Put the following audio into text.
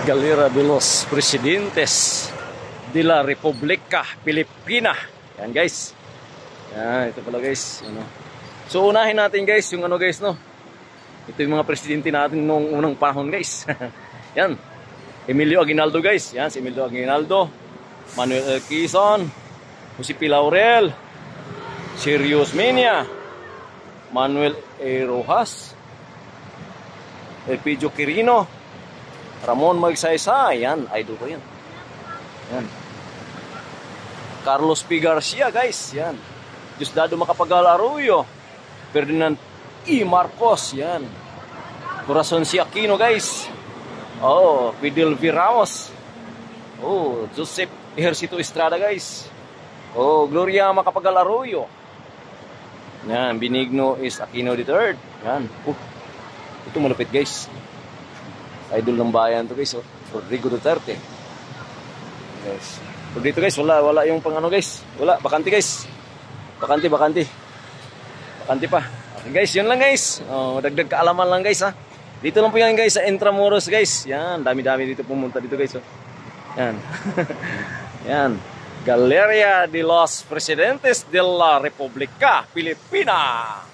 Galera de los Presidentes de la República Pilipina. Yan guys. Yan, ito pala guys. Ano. So unahin natin guys yung ano guys no. Ito yung mga presidente natin nung unang panahon guys. Yan. Emilio Aguinaldo guys. Yan si Emilio Aguinaldo. Manuel L. Quezon. Jose P. Laurel. Sirius Menia. Manuel A. Rojas. Elpidio Quirino. Ramon Magsaysay. Yan, idol ko yan. Yan. Carlos P. Garcia guys. Yan. Diosdado Macapagal Arroyo. Ferdinand E. Marcos. Yan. Corazon C. Aquino guys. Oh, Fidel V. Ramos. Oh, Joseph Ejercito Estrada guys. Oh, Gloria Macapagal Arroyo. Yan, Benigno is Aquino III. Yan. Ito malupit guys. Idol ng bayan to guys. Oh. Rodrigo Duterte. Guys. So dito guys, wala yung pang ano guys. Wala, bakante guys. Bakante pa. Okay guys, yun lang guys. Oh, dagdag kaalaman lang guys ha. Dito lang po yan guys sa Intramuros guys. Yan, dami-dami dito pumunta dito guys. Oh. Yan. Yan. Galleria de los Presidentes de la República Pilipina.